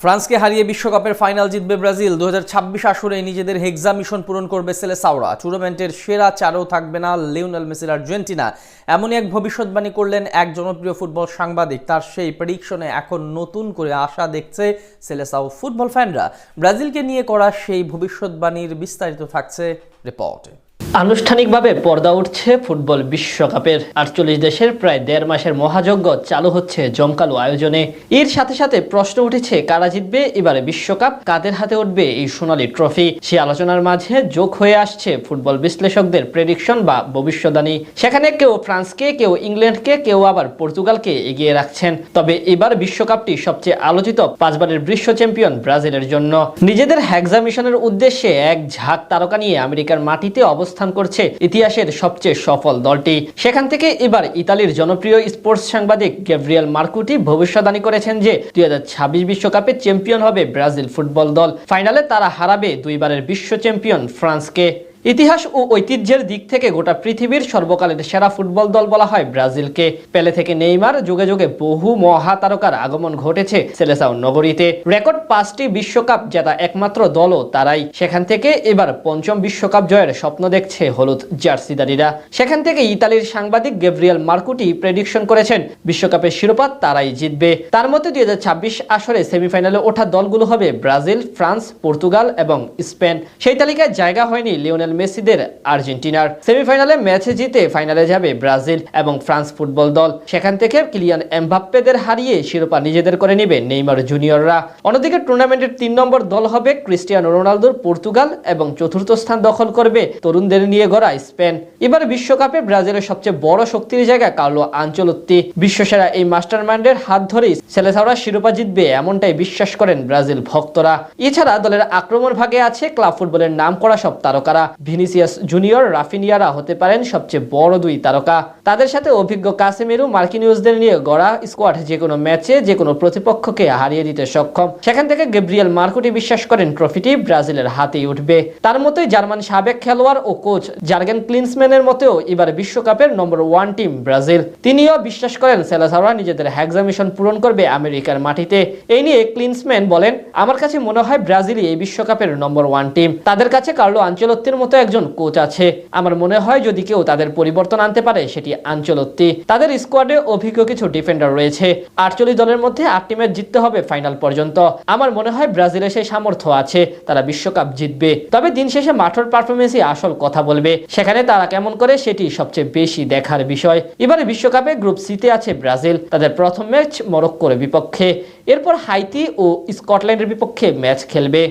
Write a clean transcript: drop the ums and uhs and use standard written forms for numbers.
ফ্রান্সকে হারিয়ে বিশ্বকাপের ফাইনাল জিতবে ব্রাজিল। 2026 আসরে নিজেদের হেক্সা মিশন পূরণ করবে সেলেসাওরা। টুর্নামেন্টের সেরা চারেও থাকবে না লিওনেল মেসির আর্জেন্টিনা। এমনই এক ভবিষ্যৎবাণী করলেন এক জনপ্রিয় ফুটবল সাংবাদিক। তার সেই প্রেডিকশনে এখন নতুন করে আশা দেখছে সেলেসাও ফুটবল ফ্যানরা। ব্রাজিলকে নিয়ে করা সেই ভবিষ্যৎবাণীর বিস্তারিত থাকছে রিপোর্টে। আনুষ্ঠানিকভাবে পর্দা উঠছে ফুটবল বিশ্বকাপের। 48 দেশের প্রায় 1.5 মাসের মহাযজ্ঞ চালু হচ্ছে জমকালো আয়োজনে। এর সাথে সাথে প্রশ্ন উঠেছে, কারা জিতবে এবারে বিশ্বকাপ, কাদের হাতে উঠবে এই সোনালী ট্রফি। সে আলোচনার মাঝে যোগ হয়ে আসছে ফুটবল বিশ্লেষকদের প্রেডিকশন বা ভবিষ্যদ্বাণী। সেখানে কেউ ফ্রান্সকে, কেউ ইংল্যান্ডকে, কেউ আবার পর্তুগালকে এগিয়ে রাখছেন। তবে এবার বিশ্বকাপটি সবচেয়ে আলোচিত 5 বারের বিশ্ব চ্যাম্পিয়ন ব্রাজিলের জন্য। নিজেদের হেক্সা মিশনের উদ্দেশ্যে এক ঝাঁক তারকা নিয়ে আমেরিকার মাটিতে অবস্থান করছে ইতিহাসের সবচেয়ে সফল দলটি। সেখান থেকে এবার ইতালির জনপ্রিয় স্পোর্টস সাংবাদিক গ্যাব্রিয়েল মার্কুটি ভবিষ্যদ্বাণী করেছেন যে 2026 বিশ্বকাপে চ্যাম্পিয়ন হবে ব্রাজিল ফুটবল দল। ফাইনালে তারা হারাবে 2 বারের বিশ্ব চ্যাম্পিয়ন ফ্রান্সকে। ইতিহাস ও ঐতিহ্যের দিক থেকে গোটা পৃথিবীর সর্বকালের সেরা ফুটবল দল বলা হয় ব্রাজিলকে। পেলে থেকে নেইমার, যুগে যুগে বহু মহাতারকার আগমন ঘটেছে সেলেসাও নগরীতে। রেকর্ড 5টি বিশ্বকাপ জেতা একমাত্র দলও তারাই। সেখান থেকে এবার 5ম বিশ্বকাপ জয়ের স্বপ্ন দেখছে হলুদ জার্সিদারিরা। সেখান থেকে ইতালির সাংবাদিক গ্যাব্রিয়েল মার্কুটি প্রেডিকশন করেছেন বিশ্বকাপের শিরোপা তারাই জিতবে। তার মতে 2026 আসরে সেমিফাইনালে ওঠা দলগুলো হবে ব্রাজিল, ফ্রান্স, পর্তুগাল এবং স্পেন। সেই তালিকায় জায়গা হয়নি লিওনেল মেসিদের আর্জেন্টিনার। সেমিফাইনালে ম্যাচ জিতে ফাইনালে যাবে ব্রাজিল এবং ফ্রান্স ফুটবল দল। সেখান থেকে কিলিয়ান এমবাপ্পেদের হারিয়ে শিরোপা নিজেদের করে নেবে নেইমার জুনিয়ররা। অন্যদিকে টুর্নামেন্টের 3 নম্বর দল হবে ক্রিস্টিয়ানো রোনালদোর পর্তুগাল এবং 4র্থ স্থান দখল করবে তরুণদের নিয়ে গড়া স্পেন। এবার বিশ্বকাপে ব্রাজিলের সবচেয়ে বড় শক্তির জায়গা কার্লো আনচেলত্তি। বিশ্বসেরা এই মাস্টারমাইন্ডের হাত ধরেই সেলেসাওরা শিরোপা জিতবে, এমনটাই বিশ্বাস করেন ব্রাজিল ভক্তরা। এছাড়া দলের আক্রমণ ভাগে আছে ক্লাব ফুটবলের নাম করা সব তারকারা। ভিনিসিয়াস জুনিয়র, রাফিনিয়ারা হতে পারেন সবচেয়ে বড় 2 তারকা। তাদের সাথে অভিজ্ঞ কাসেমিরো, মার্কিনিউসদের নিয়ে গড়া স্কোয়াড যে কোনো ম্যাচে যে কোনো প্রতিপক্ষকে হারিয়ে দিতে সক্ষম। সেখান থেকে গ্যাব্রিয়েল মার্কুটি বিশ্বাস করেন ট্রফিটি ব্রাজিলের হাতেই উঠবে। তার মতোই জার্মান সাবেক খেলোয়াড় ও কোচ জার্গেন ক্লিন্সম্যানের মতেও এবার বিশ্বকাপের নম্বর 1 টিম ব্রাজিল। তিনিও বিশ্বাস করেন সেলেসাওরা নিজেদের হেক্সা মিশন পূরণ করবে আমেরিকার মাটিতে। এই নিয়ে ক্লিন্সম্যান বলেন, আমার কাছে মনে হয় ব্রাজিলই এই বিশ্বকাপের নম্বর 1 টিম। তাদের কাছে কার্লো আনচেলত্তির মতো একজন কোচ আছে। আমার মনে হয় যদি কেউ তাদের পরিবর্তন আনতে পারে সেটি আনচেলত্তি। তাদের স্কোয়াডে অভিজ্ঞ কিছু ডিফেন্ডার রয়েছে। 48 দলের মধ্যে 8টি ম্যাচ জিততে হবে ফাইনাল পর্যন্ত। আমার মনে হয় ব্রাজিলের সেই সামর্থ্য আছে, তারা বিশ্বকাপ জিতবে। তবে দিন শেষে মাঠের পারফরমেন্সই আসল কথা বলবে। সেখানে তারা কেমন করে সেটি সবচেয়ে বেশি দেখার বিষয়। এবারে বিশ্বকাপে গ্রুপ সিতে আছে ব্রাজিল। তাদের প্রথম ম্যাচ মরক্কোর বিপক্ষে, এরপর হাইতি ও স্কটল্যান্ডের বিপক্ষে ম্যাচ খেলবে।